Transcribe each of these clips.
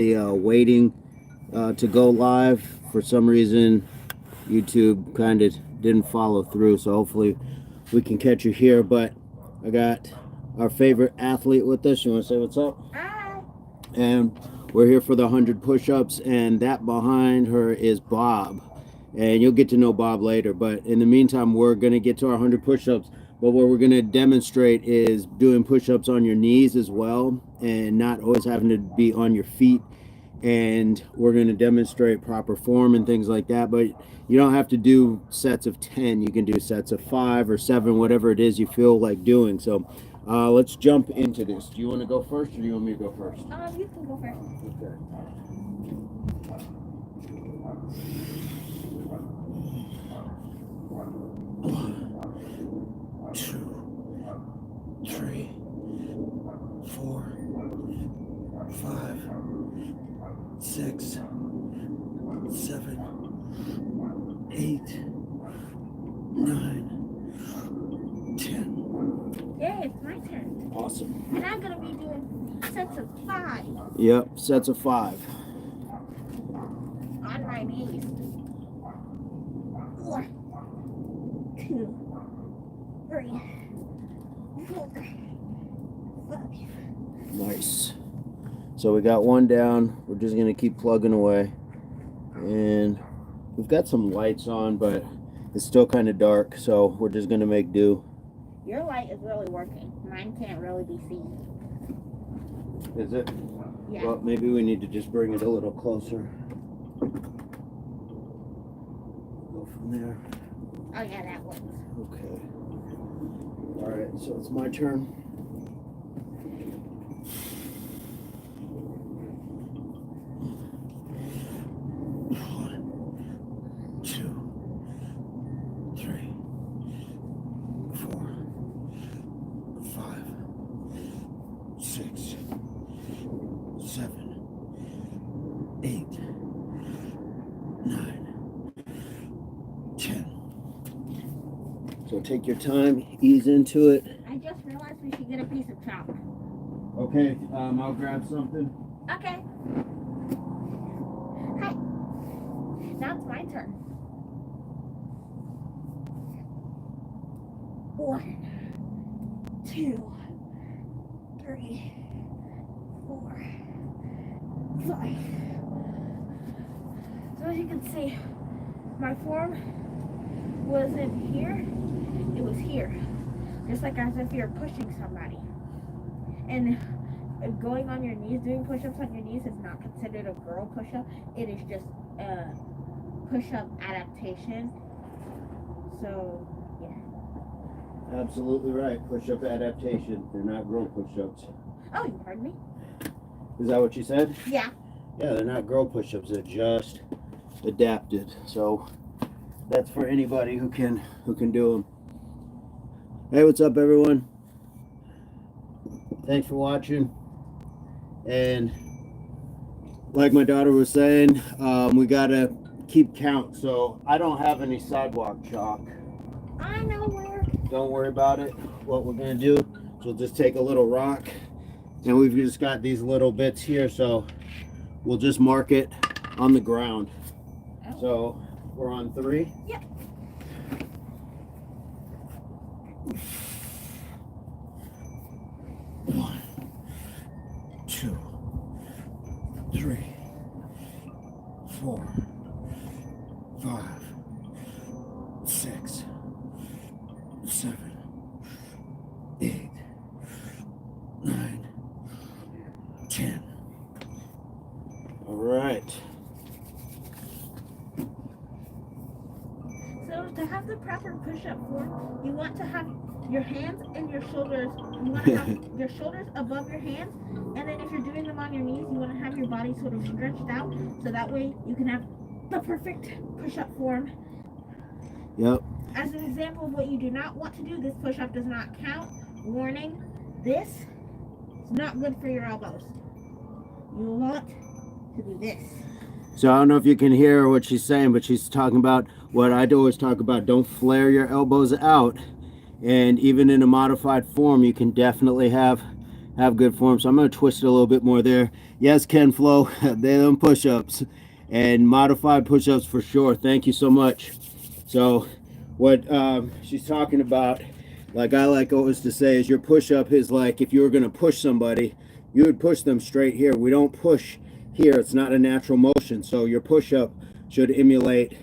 waiting to go live. For some reason, YouTube kind of didn't follow through, so hopefully we can catch you here. But I got our favorite athlete with us. You want to say what's up? Hi. And we're here for the 100 push-ups, and that behind her is Bob. And you'll get to know Bob later. But in the meantime, we're going to get to our 100 push-ups. But what we're going to demonstrate is doing push-ups on your knees as well, and not always having to be on your feet. And we're going to demonstrate proper form and things like that. But you don't have to do sets of 10. You can do sets of 5 or 7, whatever it is you feel like doing. So let's jump into this. Do you want to go first, or do you want me to go first? You can go first. Okay. 1, 2, 3, 4, 5, 6, 7, 8, 9, 10. Yeah, it's my turn. Awesome. And I'm going to be doing sets of 5 Yep, sets of 5. on my knees. 1, 2, 3, 4, 5. Nice. So we got one down. We're just going to keep plugging away. And we've got some lights on, but it's still kind of dark, so we're just going to make do. Your light is really working. Mine can't really be seen. Is it? Yeah. Well, maybe we need to just bring it a little closer. Go from there. Oh, yeah, that works. Okay. All right, so it's my turn. So take your time, ease into it. I just realized we should get a piece of chalk. Okay, I'll grab something. Okay. Hi. Now it's my turn. 1, 2, 3, 4, 5. So as you can see, my form wasn't here, it was here. Just like as if you're pushing somebody. And going on your knees, doing push-ups on your knees is not considered a girl push-up. It is just a push-up adaptation. So, yeah. Absolutely right. Push-up adaptation. They're not girl push-ups. Oh, you heard me? Is that what you said? Yeah. Yeah, they're not girl push-ups. They're just adapted. So that's for anybody who can do them. Hey, what's up, everyone? Thanks for watching. And like my daughter was saying, we gotta keep count. So I don't have any sidewalk chalk. I know where. Don't worry about it. What we're gonna do is we'll just take a little rock, and we've just got these little bits here, so we'll just mark it on the ground. Oh. So we're on 3. Yep. 1, 2, 3, 4, 5, 6, 7, 8, 9, 10. All right. So to have the proper push-up form, you want to have your hands and your shoulders. You want to have your shoulders above your hands, and then if you're doing them on your knees, you want to have your body sort of stretched out, so that way you can have the perfect push-up form. Yep. As an example of what you do not want to do, this push-up does not count. Warning, this is not good for your elbows. You want to do this. So I don't know if you can hear what she's saying, but she's talking about what I'd always talk about. Don't flare your elbows out. And even in a modified form, you can definitely have have good form. So I'm going to twist it a little bit more there. Yes, Ken Flo, they them push-ups and modified push-ups for sure. Thank you so much. So what she's talking about, like I like always to say, is your push-up is like if you were going to push somebody, you would push them straight here. We don't push here. It's not a natural motion. So your push-up should emulate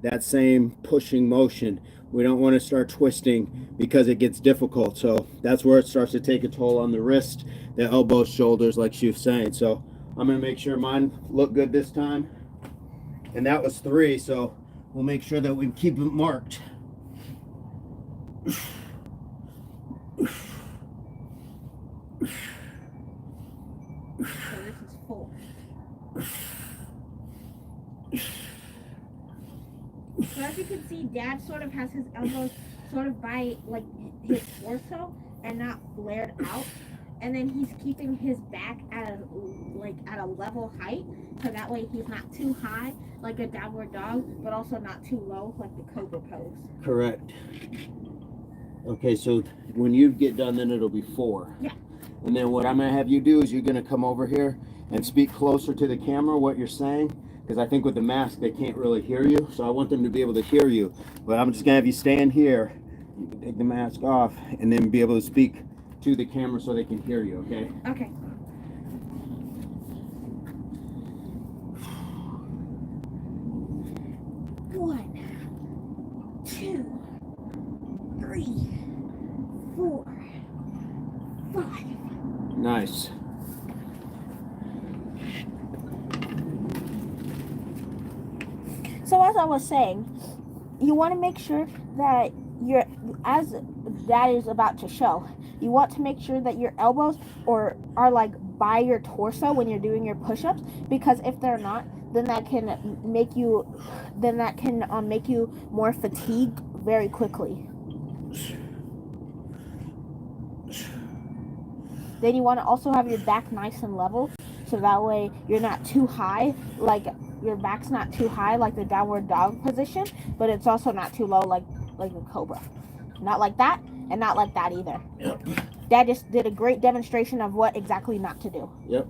that same pushing motion. We don't want to start twisting because it gets difficult. So that's where it starts to take a toll on the wrist, the elbows, shoulders, like she was saying. So I'm going to make sure mine look good this time. And that was 3, so we'll make sure that we keep it marked. So this is 4. So as you can see, Dad sort of has his elbows sort of by like his torso and not flared out, and then he's keeping his back at a level height, so that way he's not too high like a downward dog, but also not too low like the cobra pose. Correct. Okay, so when you get done, then it'll be 4. Yeah. And then what I'm going to have you do is you're going to come over here and speak closer to the camera what you're saying, because I think with the mask they can't really hear you, so I want them to be able to hear you. But I'm just going to have you stand here, you can take the mask off, and then be able to speak to the camera so they can hear you, okay? Okay. One, 2, 3, 4, 5. Nice. So as I was saying, you want to make sure that you're, as Dad is about to show, you want to make sure that your elbows are like by your torso when you're doing your push-ups, because if they're not, then that can make you more fatigued very quickly. Then you want to also have your back nice and level, so that way you're not too high, like your back's not too high like the downward dog position, but it's also not too low like the cobra. Not like that, and not like that either. Yep. Dad just did a great demonstration of what exactly not to do. Yep.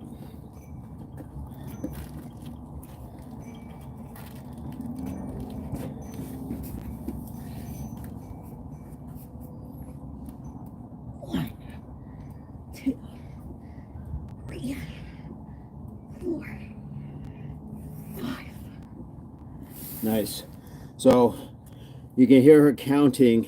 One, 2, 3, 4, 5. Nice. So you can hear her counting.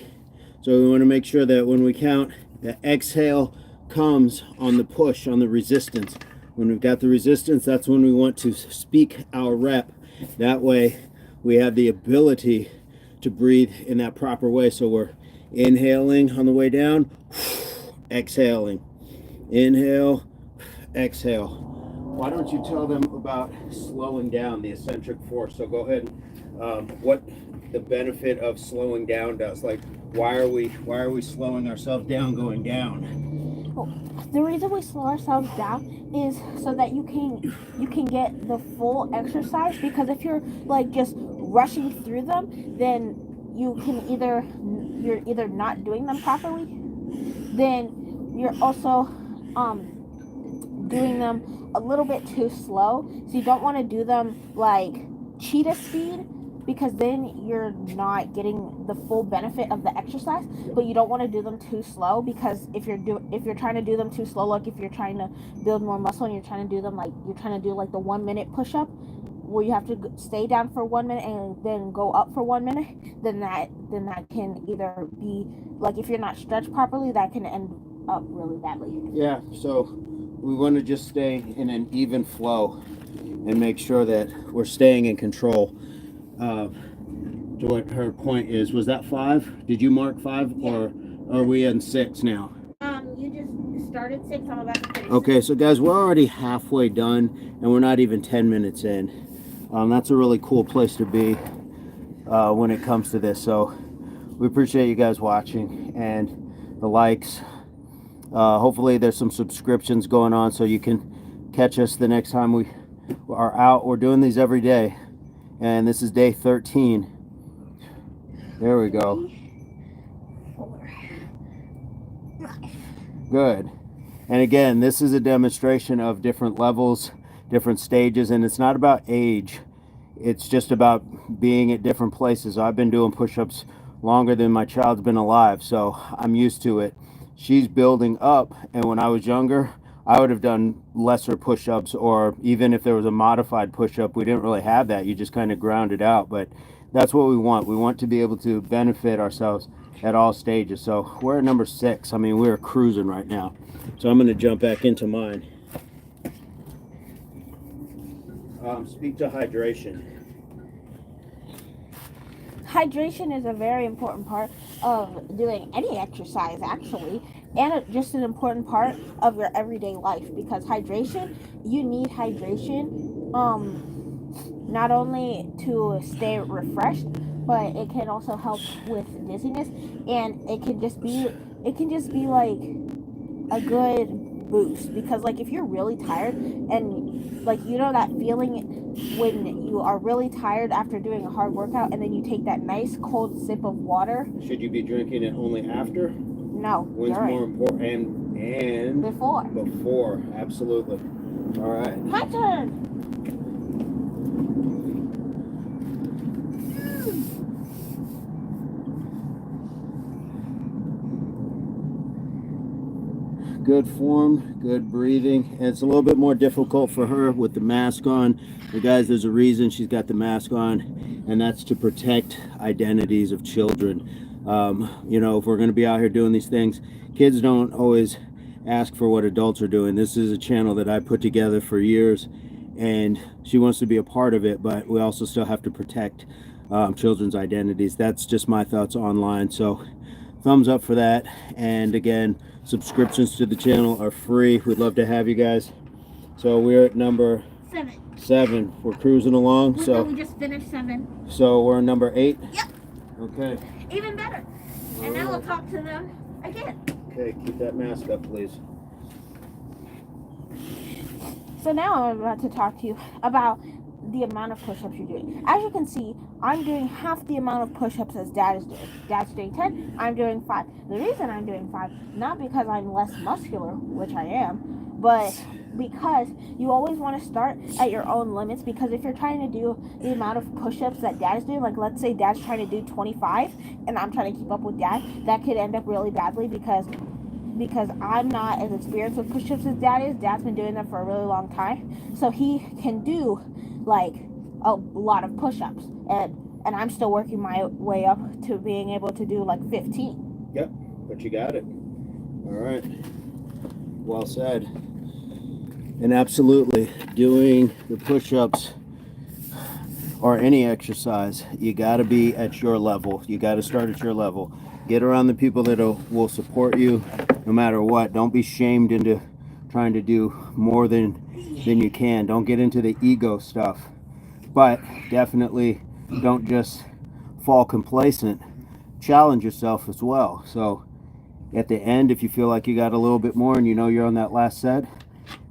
So we want to make sure that when we count, the exhale comes on the push, on the resistance. When we've got the resistance, that's when we want to speak our rep. That way we have the ability to breathe in that proper way. So we're inhaling on the way down, exhaling. Inhale, exhale. Why don't you tell them about slowing down, the eccentric force? So go ahead. What the benefit of slowing down does? Like, why are we slowing ourselves down going down? Well, the reason we slow ourselves down is so that you can get the full exercise, because if you're like just rushing through them, then you're either not doing them properly, then you're also doing them a little bit too slow. So you don't want to do them like cheetah speed, because then you're not getting the full benefit of the exercise. But you don't want to do them too slow, because if you're trying to do them too slow, like if you're trying to build more muscle and you're trying to do them like you're trying to do like the 1 minute push-up where you have to stay down for 1 minute and then go up for 1 minute, then that can either be like, if you're not stretched properly, that can end up really badly. Yeah, so we want to just stay in an even flow and make sure that we're staying in control. To what her point is, was that 5? Did you mark 5? Yeah. Or are we in 6 now? You just started 6. I'm about to finish. Okay, so guys, we're already halfway done and we're not even 10 minutes in. That's a really cool place to be when it comes to this. So we appreciate you guys watching and the likes. Hopefully there's some subscriptions going on so you can catch us the next time we are out. We're doing these every day, and this is day 13. There we go. 4, 5. Good. And again, this is a demonstration of different levels, different stages, and it's not about age. It's just about being at different places. I've been doing push-ups longer than my child's been alive, so I'm used to it. She's building up, and when I was younger, I would have done lesser push-ups, or even if there was a modified push-up, we didn't really have that. You just kind of ground it out, but that's what we want. We want to be able to benefit ourselves at all stages. So we're at number 6. I mean, we're cruising right now. So I'm going to jump back into mine. Speak to hydration. Hydration is a very important part of doing any exercise, actually, and just an important part of your everyday life, because you need hydration not only to stay refreshed, but it can also help with dizziness, and it can just be like a good boost, because like if you're really tired and like that feeling when you are really tired after doing a hard workout and then you take that nice cold sip of water. Should you be drinking it only after? No. When's more important? And before, absolutely. All right. My turn. Good form, good breathing, and it's a little bit more difficult for her with the mask on. But guys, there's a reason she's got the mask on, and that's to protect identities of children. If we're going to be out here doing these things, kids don't always ask for what adults are doing. This is a channel that I put together for years, and she wants to be a part of it, but we also still have to protect children's identities. That's just my thoughts online. So thumbs up for that. And again, subscriptions to the channel are free. We'd love to have you guys. So we're at number 7. We're cruising along. So we just finished 7. So we're on number 8. Yep. Okay. Even better. And now we'll talk to them again. Okay, keep that mask up, please. So now I'm about to talk to you about the amount of push-ups you're doing. As you can see, I'm doing half the amount of push-ups as Dad is doing. Dad's doing 10, I'm doing 5. The reason I'm doing 5, not because I'm less muscular, which I am, but because you always want to start at your own limits, because if you're trying to do the amount of push-ups that Dad is doing, like let's say Dad's trying to do 25 and I'm trying to keep up with Dad, that could end up really badly because I'm not as experienced with push-ups as Dad is. Dad's been doing them for a really long time, so he can do like a lot of push-ups, and I'm still working my way up to being able to do like 15. Yep, but you got it. All right, well said. And absolutely, doing the push-ups or any exercise, you got to be at your level. You got to start at your level. Get around the people that will support you no matter what. Don't be shamed into trying to do more than you can. Don't get into the ego stuff. But definitely don't just fall complacent. Challenge yourself as well. So at the end, if you feel like you got a little bit more and you know you're on that last set,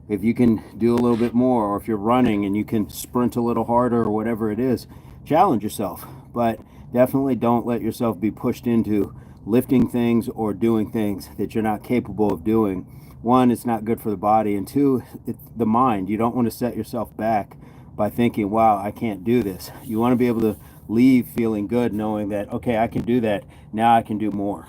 if you can do a little bit more, or if you're running and you can sprint a little harder or whatever it is, challenge yourself. But definitely don't let yourself be pushed into lifting things or doing things that you're not capable of doing. 1, it's not good for the body, and 2, it's the mind. You don't want to set yourself back by thinking, wow, I can't do this. You want to be able to leave feeling good, knowing that, okay, I can do that. Now I can do more.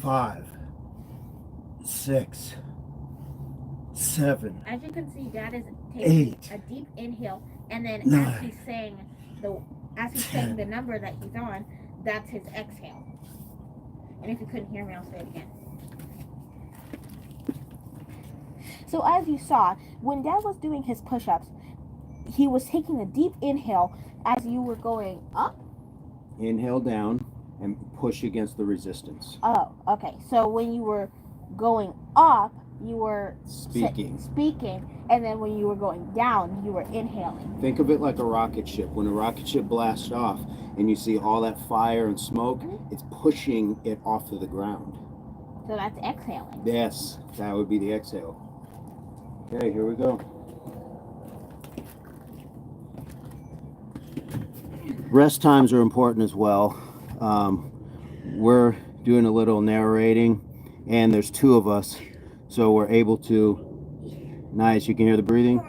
Five, 6, 7. As you can see, Dad is taking 8, a deep inhale, and then 9, as he's saying the number that he's on, that's his exhale. And if you couldn't hear me, I'll say it again. So as you saw, when Dad was doing his push-ups, he was taking a deep inhale as you were going up. Inhale down and push against the resistance. Oh, okay. So when you were going up, you were speaking, and then when you were going down, you were inhaling. Think of it like a rocket ship. When a rocket ship blasts off and you see all that fire and smoke, it's pushing it off of the ground. So that's exhaling. Yes, that would be the exhale. Okay, here we go. Rest times are important as well. We're doing a little narrating, and there's two of us, so we're able to. Nice, you can hear the breathing?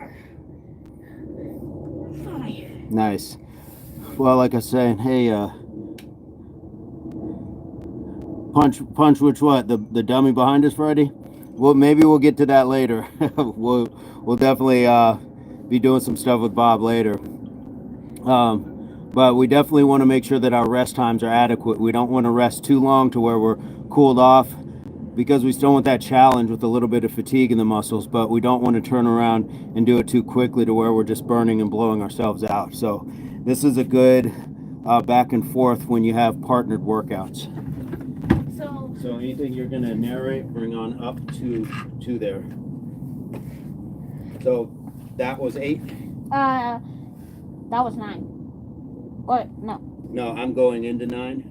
5. Nice. Well, like I said, hey, punch which what? The dummy behind us, Freddie? Well, maybe we'll get to that later. we'll definitely be doing some stuff with Bob later. But we definitely want to make sure that our rest times are adequate. We don't want to rest too long to where we're cooled off, because we still want that challenge with a little bit of fatigue in the muscles, but we don't want to turn around and do it too quickly to where we're just burning and blowing ourselves out. So this is a good back and forth when you have partnered workouts. So anything you're going to narrate, bring on up to there. So that was 8? That was 9. What? No. No, I'm going into 9.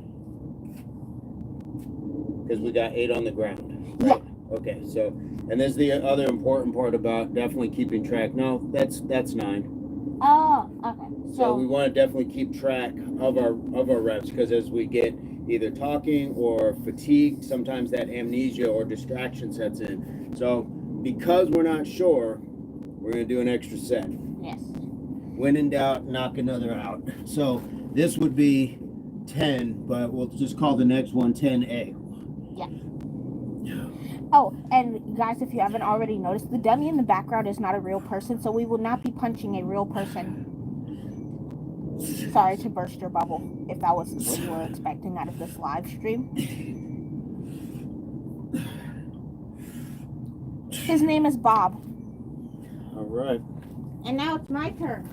Because we got 8 on the ground. Right? Yeah. Okay, so, and there's the other important part about definitely keeping track. No, that's 9. Oh, okay. So we want to definitely keep track of our reps, because as we get either talking or fatigued, sometimes that amnesia or distraction sets in. So because we're not sure, we're going to do an extra set. Yes. When in doubt, knock another out. So this would be 10, but we'll just call the next one 10A. Yeah. Oh, and guys, if you haven't already noticed, the dummy in the background is not a real person, so we will not be punching a real person. Sorry to burst your bubble, if that was what you were expecting out of this live stream. His name is Bob. All right. And now it's my turn.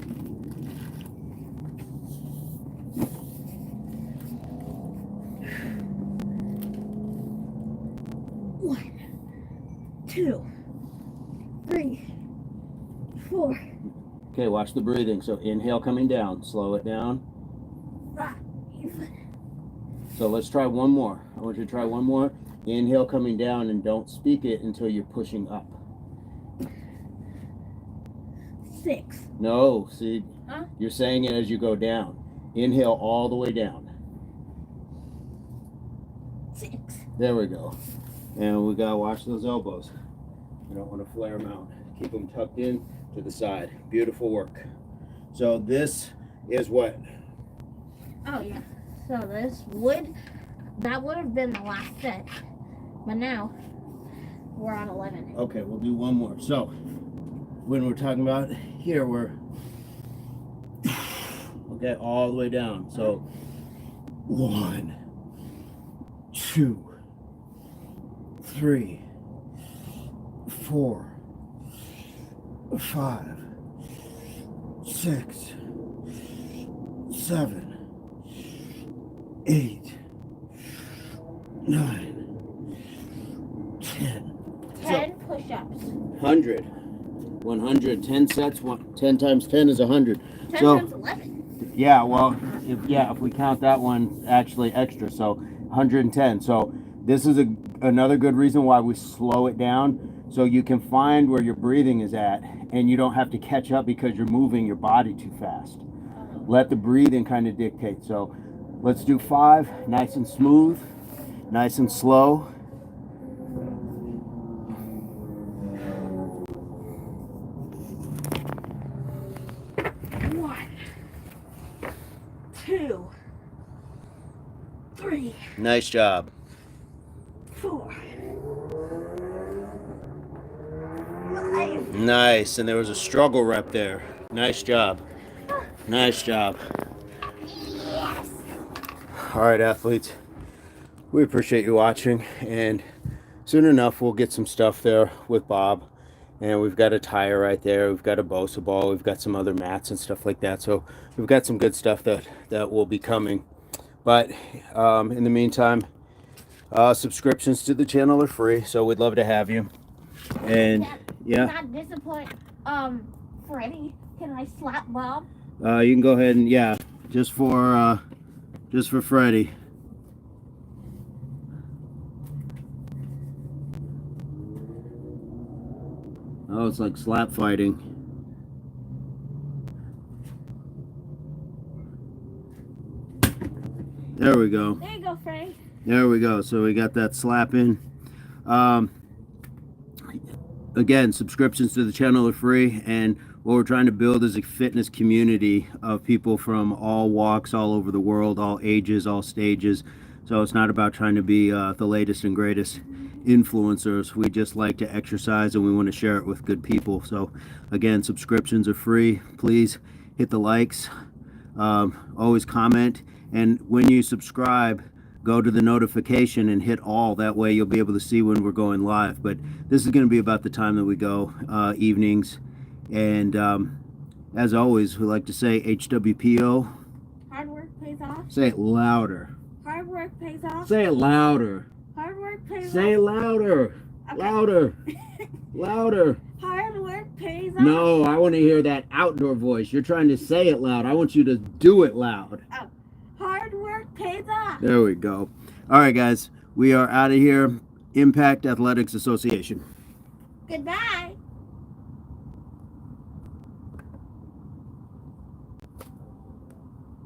One, 2, 3, 4. Okay, watch the breathing. So inhale coming down, slow it down. 5. So let's try one more. I want you to try one more. Inhale coming down, and don't speak it until you're pushing up. 6. No, see, Huh? you're saying it as you go down. Inhale all the way down. 6. There we go. And we gotta watch those elbows. You don't want to flare them out. Keep them tucked in to the side. Beautiful work. So this is what? Oh yeah. So that would have been the last set, but now we're on 11. Okay, we'll do one more. So when we're talking about here, we're okay all the way down. So 1, 2, 3, 4, 5, 6, 7, 8, 9, 10. 10 push-ups. 100. 10 sets. 10 times 10 is 100. 10 So times 11. yeah, well, if we count that one actually extra, so 110. So this is another good reason why we slow it down, so you can find where your breathing is at, and you don't have to catch up because you're moving your body too fast. Let the breathing kind of dictate. So let's do 5, nice and smooth, nice and slow. One, 2, 3, Nice job. 4, 5. Nice, and there was a struggle rep there. Nice job. Nice job. Yes. All right, athletes, we appreciate you watching, and soon enough we'll get some stuff there with Bob, and we've got a tire right there, we've got a Bosa ball, we've got some other mats and stuff like that, so we've got some good stuff that will be coming. But in the meantime, subscriptions to the channel are free, so we'd love to have you. And yeah, Not disappoint. Freddy, can I slap Bob? you can go ahead and just for Freddy. Oh, it's like slap fighting. There we go. There you go, Freddy. There we go. So we got that slap in. Again, subscriptions to the channel are free, and what we're trying to build is a fitness community of people from all walks, all over the world, all ages, all stages. So it's not about trying to be the latest and greatest influencers. We just like to exercise, and we want to share it with good people. So again, subscriptions are free. Please hit the likes, always comment, and when you subscribe, go to the notification and hit all. That way you'll be able to see when we're going live. But this is going to be about the time that we go, evenings. And as always, we like to say HWPO. Hard work pays off. Say it louder. Hard work pays off. Say it louder. Hard work pays Say it off. louder. Okay. Louder. Louder. Hard work pays off. No, I want to hear that outdoor voice. You're trying to say it loud. I want you to do it loud. Oh. Hard work pays off. There we go. All right, guys. We are out of here. Impact Athletics Association. Goodbye.